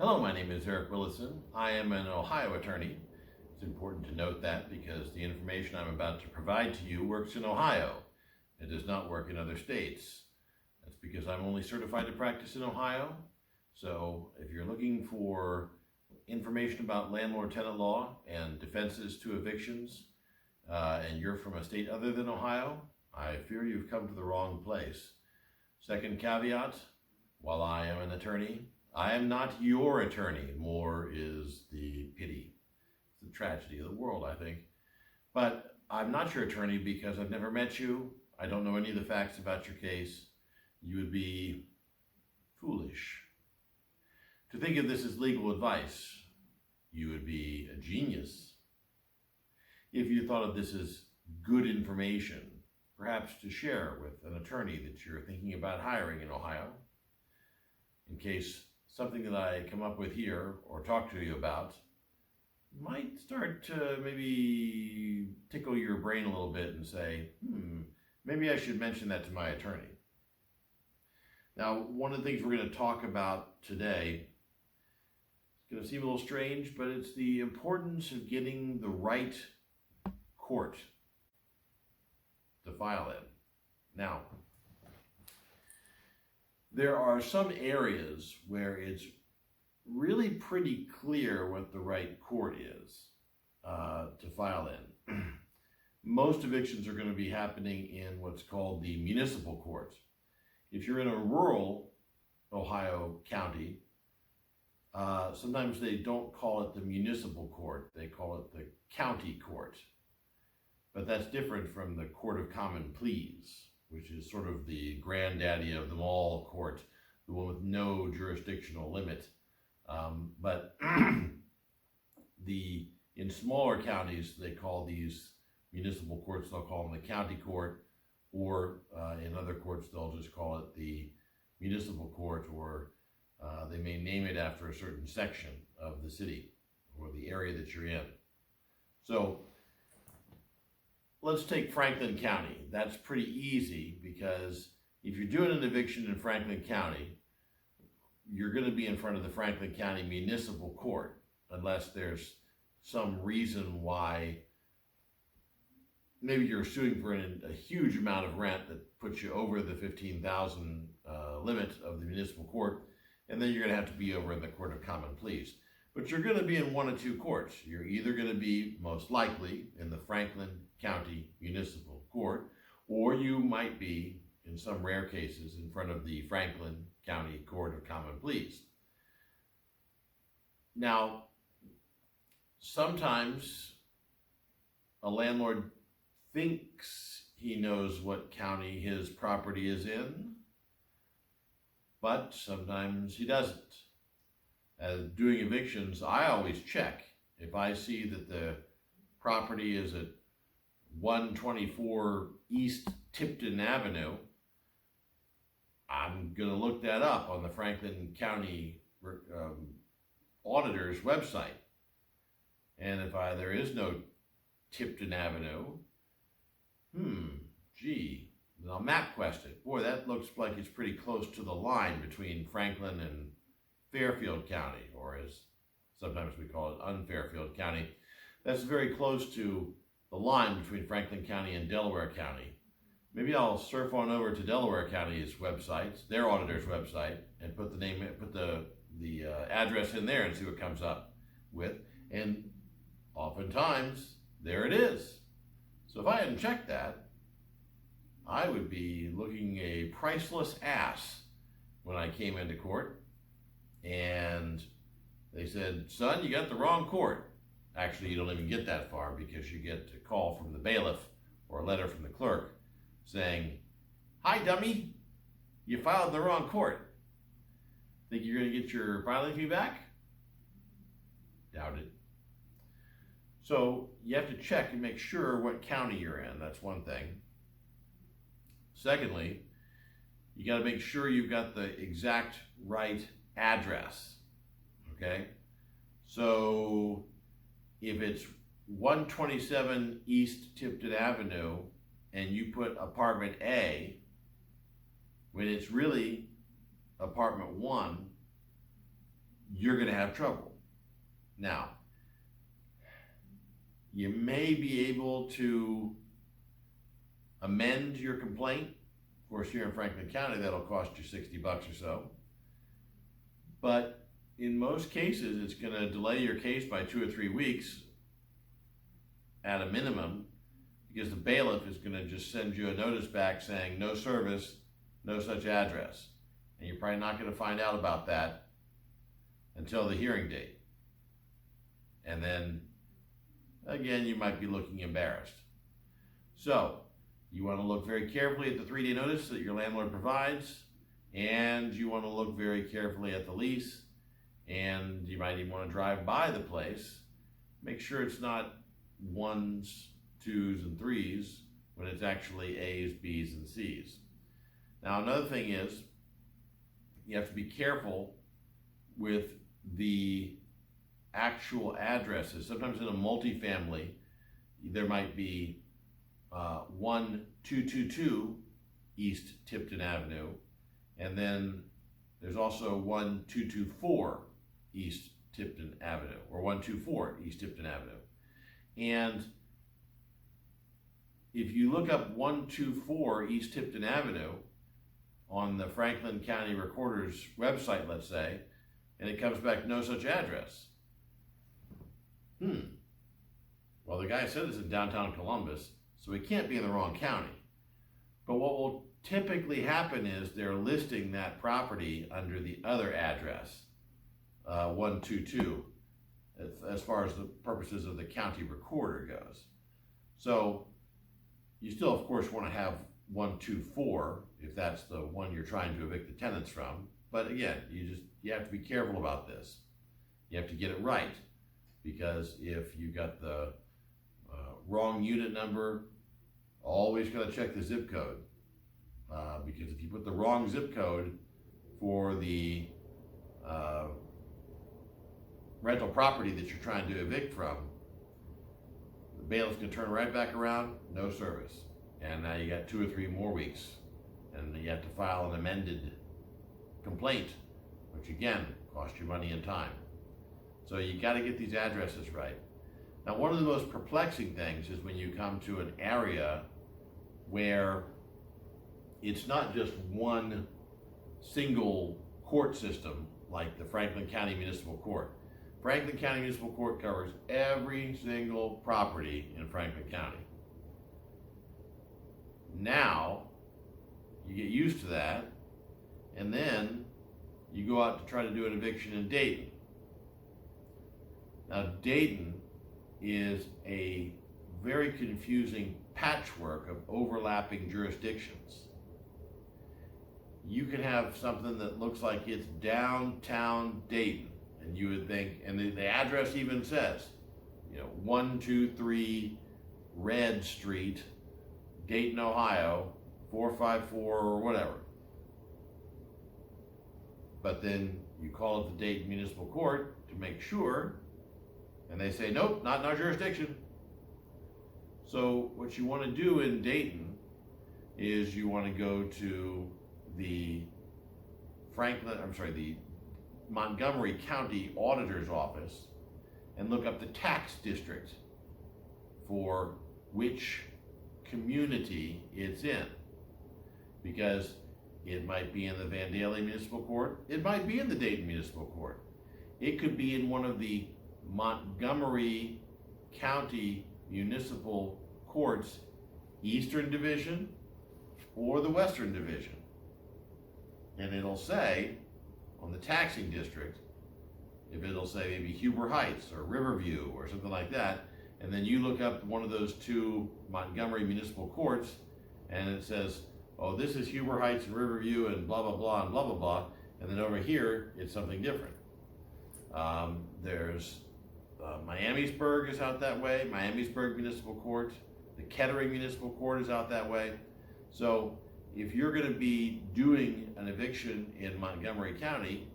Hello, my name is Eric Willison. I am an Ohio attorney. It's important to note that because the information I'm about to provide to you works in Ohio. It does not work in other states. That's because I'm only certified to practice in Ohio. So if you're looking for information about landlord-tenant law and defenses to evictions, and you're from a state other than Ohio, I fear you've come to the wrong place. Second caveat, while I am an attorney, I am not your attorney. More is the pity. It's the tragedy of the world, I think. But I'm not your attorney because I've never met you. I don't know any of the facts about your case. You would be foolish to think of this as legal advice. You would be a genius if you thought of this as good information, perhaps to share with an attorney that you're thinking about hiring in Ohio, in case something that I come up with here or talk to you about might start to maybe tickle your brain a little bit and say, maybe I should mention that to my attorney. Now, one of the things we're going to talk about today is going to seem a little strange, but it's the importance of getting the right court to file in. Now, there are some areas where it's really pretty clear what the right court is to file in. Most evictions are going to be happening in what's called the municipal court. If you're in a rural Ohio county, sometimes they don't call it the municipal court, they call it the county court. But that's different from the Court of Common Pleas, which is sort of the granddaddy of them all court, the one with no jurisdictional limit. But in smaller counties, they call these municipal courts, they'll call them the county court, or in other courts, they'll just call it the municipal court, or they may name it after a certain section of the city or the area that you're in. So let's take Franklin County. That's pretty easy because if you're doing an eviction in Franklin County, you're going to be in front of the Franklin County Municipal Court unless there's some reason why maybe you're suing for a huge amount of rent that puts you over the $15,000 limit of the municipal court, and then you're going to have to be over in the Court of Common Pleas. But you're going to be in one of two courts. You're either going to be, most likely, in the Franklin County Municipal Court, or you might be, in some rare cases, in front of the Franklin County Court of Common Pleas. Now, sometimes a landlord thinks he knows what county his property is in, but sometimes he doesn't. As doing evictions, I always check. If I see that the property is at 124 East Tipton Avenue, I'm going to look that up on the Franklin County Auditor's website. And if there is no Tipton Avenue, then I'll MapQuest it. Boy, that looks like it's pretty close to the line between Franklin and Fairfield County, or as sometimes we call it, Unfairfield County. That's very close to the line between Franklin County and Delaware County. Maybe I'll surf on over to Delaware County's website, their auditor's website, and put the address in there and see what comes up with. And oftentimes, there it is. So if I hadn't checked that, I would be looking a priceless ass when I came into court. And they said, son, you got the wrong court. Actually, you don't even get that far because you get a call from the bailiff or a letter from the clerk saying, hi, dummy, you filed the wrong court. Think you're going to get your filing fee back? Doubt it. So you have to check and make sure what county you're in. That's one thing. Secondly, you got to make sure you've got the exact right address. Okay? So if it's 127 East Tipton Avenue and you put apartment A when it's really apartment 1, you're going to have trouble. Now, you may be able to amend your complaint. Of course, here in Franklin County, that'll cost you $60 or so. But in most cases, it's going to delay your case by 2 or 3 weeks at a minimum, because the bailiff is going to just send you a notice back saying no service, no such address. And you're probably not going to find out about that until the hearing date. And then, again, you might be looking embarrassed. So, you want to look very carefully at the 3-day notice that your landlord provides, and you want to look very carefully at the lease, and you might even want to drive by the place. Make sure it's not 1s, 2s, and 3s when it's actually A's, B's, and C's. Now, another thing is, you have to be careful with the actual addresses. Sometimes in a multifamily, there might be 1222 East Tipton Avenue, and then there's also 1224 East Tipton Avenue, or 124 East Tipton Avenue. And if you look up 124 East Tipton Avenue on the Franklin County Recorder's website, let's say, and it comes back no such address. Well, the guy said it's in downtown Columbus, so he can't be in the wrong county. But what will typically happen is they're listing that property under the other address, 122, as far as the purposes of the county recorder goes. So you still, of course, want to have 124 if that's the one you're trying to evict the tenants from. But again, you have to be careful about this. You have to get it right, because if you got the wrong unit number, always got to check the zip code, because if you put the wrong zip code for the rental property that you're trying to evict from, the bailiff can turn right back around, no service. And now you got 2 or 3 more weeks, and you have to file an amended complaint, which again costs you money and time. So you got to get these addresses right. Now, one of the most perplexing things is when you come to an area where it's not just one single court system like the Franklin County Municipal Court. Franklin County Municipal Court covers every single property in Franklin County. Now, you get used to that, and then you go out to try to do an eviction in Dayton. Now, Dayton is a very confusing patchwork of overlapping jurisdictions. You can have something that looks like it's downtown Dayton, and you would think, and the address even says, 123 Red Street, Dayton, Ohio, 454 or whatever. But then you call it the Dayton Municipal Court to make sure, and they say, nope, not in our jurisdiction. So what you want to do in Dayton is you want to go to the the Montgomery County Auditor's Office and look up the tax district for which community it's in. Because it might be in the Vandalia Municipal Court, it might be in the Dayton Municipal Court. It could be in one of the Montgomery County Municipal Court's Eastern Division or the Western Division. And it'll say on the taxing district, if it'll say maybe Huber Heights or Riverview or something like that, and then you look up one of those 2 Montgomery Municipal Courts, and it says, oh, this is Huber Heights and Riverview and blah, blah, blah, and blah, blah, blah, and then over here, it's something different. There's Miamisburg is out that way, Miamisburg Municipal Court, the Kettering Municipal Court is out that way. So if you're going to be doing an eviction in Montgomery County,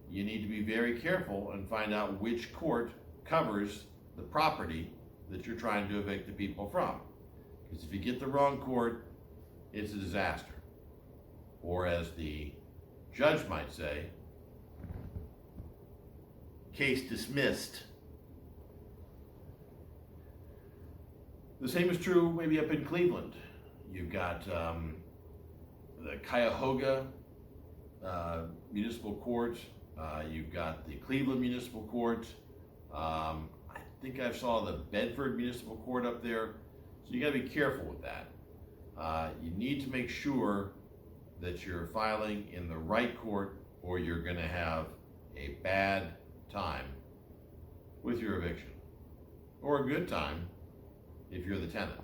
you need to be very careful and find out which court covers the property that you're trying to evict the people from. Because if you get the wrong court, it's a disaster. Or as the judge might say, case dismissed. The same is true maybe up in Cleveland. You've got the Cuyahoga Municipal Court. You've got the Cleveland Municipal Court. I think I saw the Bedford Municipal Court up there. So you got to be careful with that. You need to make sure that you're filing in the right court, or you're going to have a bad time with your eviction, or a good time if you're the tenant.